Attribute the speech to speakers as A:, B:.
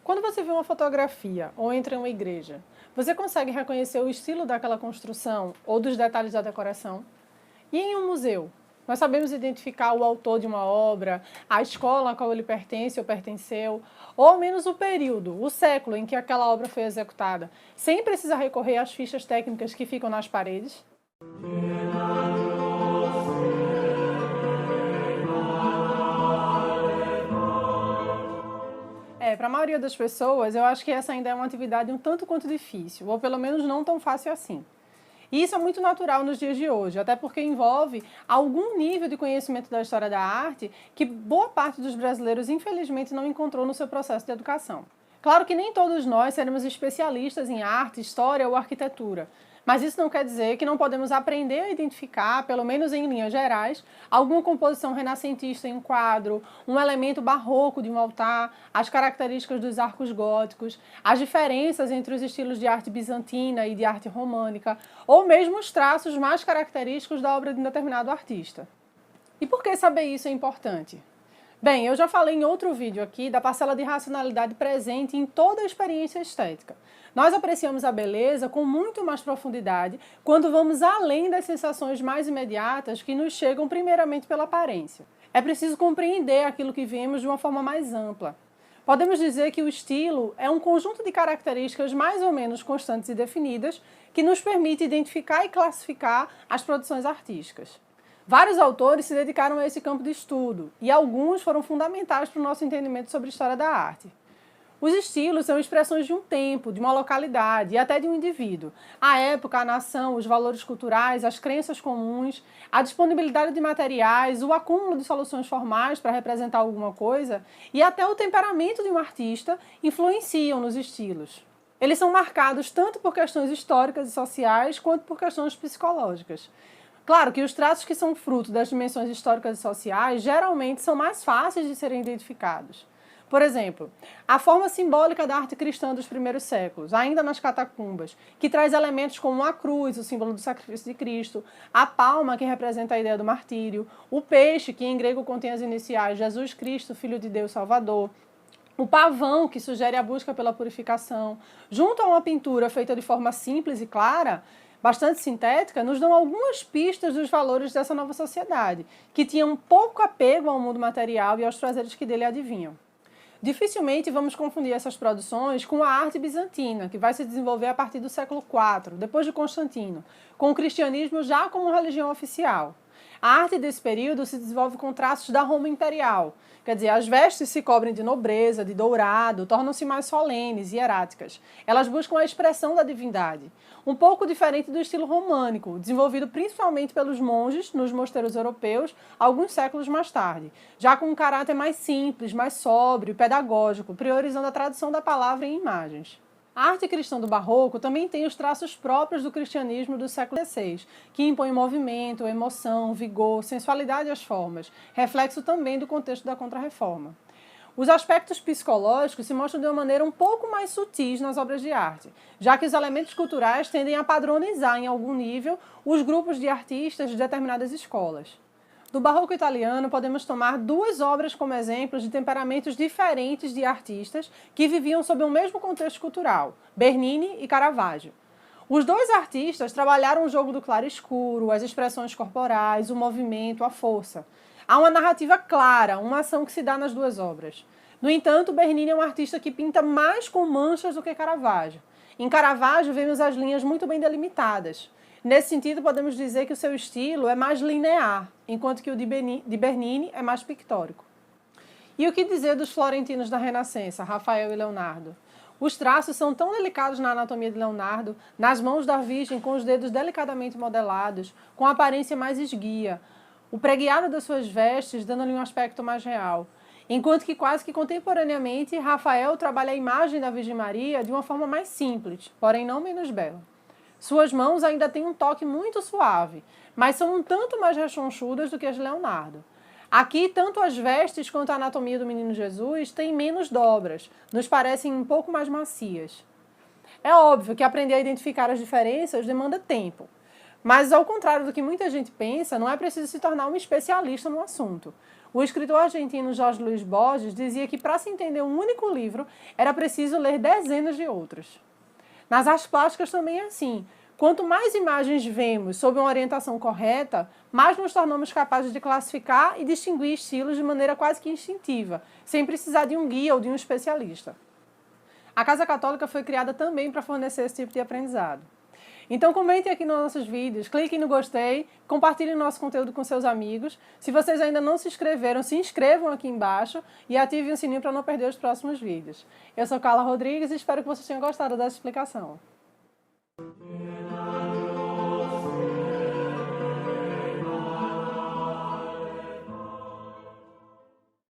A: Quando você vê uma fotografia ou entra em uma igreja, você consegue reconhecer o estilo daquela construção ou dos detalhes da decoração? E em um museu? Nós sabemos identificar o autor de uma obra, a escola a qual ele pertence ou pertenceu, ou ao menos o período, o século em que aquela obra foi executada, sem precisar recorrer às fichas técnicas que ficam nas paredes? Para a maioria das pessoas, eu acho que essa ainda é uma atividade um tanto quanto difícil, ou pelo menos não tão fácil assim. E isso é muito natural nos dias de hoje, até porque envolve algum nível de conhecimento da história da arte que boa parte dos brasileiros, infelizmente, não encontrou no seu processo de educação. Claro que nem todos nós seremos especialistas em arte, história ou arquitetura, mas isso não quer dizer que não podemos aprender a identificar, pelo menos em linhas gerais, alguma composição renascentista em um quadro, um elemento barroco de um altar, as características dos arcos góticos, as diferenças entre os estilos de arte bizantina e de arte românica, ou mesmo os traços mais característicos da obra de um determinado artista. E por que saber isso é importante? Bem, eu já falei em outro vídeo aqui da parcela de racionalidade presente em toda a experiência estética. Nós apreciamos a beleza com muito mais profundidade quando vamos além das sensações mais imediatas que nos chegam primeiramente pela aparência. É preciso compreender aquilo que vemos de uma forma mais ampla. Podemos dizer que o estilo é um conjunto de características mais ou menos constantes e definidas que nos permite identificar e classificar as produções artísticas. Vários autores se dedicaram a esse campo de estudo, e alguns foram fundamentais para o nosso entendimento sobre a história da arte. Os estilos são expressões de um tempo, de uma localidade e até de um indivíduo. A época, a nação, os valores culturais, as crenças comuns, a disponibilidade de materiais, o acúmulo de soluções formais para representar alguma coisa e até o temperamento de um artista influenciam nos estilos. Eles são marcados tanto por questões históricas e sociais quanto por questões psicológicas. Claro que os traços que são fruto das dimensões históricas e sociais geralmente são mais fáceis de serem identificados. Por exemplo, a forma simbólica da arte cristã dos primeiros séculos, ainda nas catacumbas, que traz elementos como a cruz, o símbolo do sacrifício de Cristo, a palma, que representa a ideia do martírio, o peixe, que em grego contém as iniciais Jesus Cristo, Filho de Deus Salvador, o pavão, que sugere a busca pela purificação, junto a uma pintura feita de forma simples e clara, bastante sintética, nos dão algumas pistas dos valores dessa nova sociedade, que tinha um pouco apego ao mundo material e aos prazeres que dele advinham. Dificilmente vamos confundir essas produções com a arte bizantina, que vai se desenvolver a partir do século IV, depois de Constantino, com o cristianismo já como religião oficial. A arte desse período se desenvolve com traços da Roma imperial, quer dizer, as vestes se cobrem de nobreza, de dourado, tornam-se mais solenes e hieráticas. Elas buscam a expressão da divindade, um pouco diferente do estilo românico, desenvolvido principalmente pelos monges nos mosteiros europeus alguns séculos mais tarde, já com um caráter mais simples, mais sóbrio e pedagógico, priorizando a tradução da palavra em imagens. A arte cristã do Barroco também tem os traços próprios do cristianismo do século XVI, que impõe movimento, emoção, vigor, sensualidade às formas, reflexo também do contexto da Contra-Reforma. Os aspectos psicológicos se mostram de uma maneira um pouco mais sutis nas obras de arte, já que os elementos culturais tendem a padronizar em algum nível os grupos de artistas de determinadas escolas. Do barroco italiano, podemos tomar duas obras como exemplos de temperamentos diferentes de artistas que viviam sob o mesmo contexto cultural, Bernini e Caravaggio. Os dois artistas trabalharam o jogo do claro-escuro, as expressões corporais, o movimento, a força. Há uma narrativa clara, uma ação que se dá nas duas obras. No entanto, Bernini é um artista que pinta mais com manchas do que Caravaggio. Em Caravaggio, vemos as linhas muito bem delimitadas. Nesse sentido, podemos dizer que o seu estilo é mais linear, enquanto que o de Bernini é mais pictórico. E o que dizer dos florentinos da Renascença, Rafael e Leonardo? Os traços são tão delicados na anatomia de Leonardo, nas mãos da Virgem com os dedos delicadamente modelados, com a aparência mais esguia, o preguiado das suas vestes dando-lhe um aspecto mais real. Enquanto que quase que contemporaneamente, Rafael trabalha a imagem da Virgem Maria de uma forma mais simples, porém não menos bela. Suas mãos ainda têm um toque muito suave, mas são um tanto mais rechonchudas do que as de Leonardo. Aqui, tanto as vestes quanto a anatomia do menino Jesus têm menos dobras, nos parecem um pouco mais macias. É óbvio que aprender a identificar as diferenças demanda tempo, mas ao contrário do que muita gente pensa, não é preciso se tornar um especialista no assunto. O escritor argentino Jorge Luis Borges dizia que para se entender um único livro era preciso ler dezenas de outros. Nas artes plásticas também é assim. Quanto mais imagens vemos sob uma orientação correta, mais nos tornamos capazes de classificar e distinguir estilos de maneira quase que instintiva, sem precisar de um guia ou de um especialista. A Casa Católica foi criada também para fornecer esse tipo de aprendizado. Então comentem aqui nos nossos vídeos, cliquem no gostei, compartilhem o nosso conteúdo com seus amigos. Se vocês ainda não se inscreveram, se inscrevam aqui embaixo e ativem o sininho para não perder os próximos vídeos. Eu sou Carla Rodrigues e espero que vocês tenham gostado dessa explicação.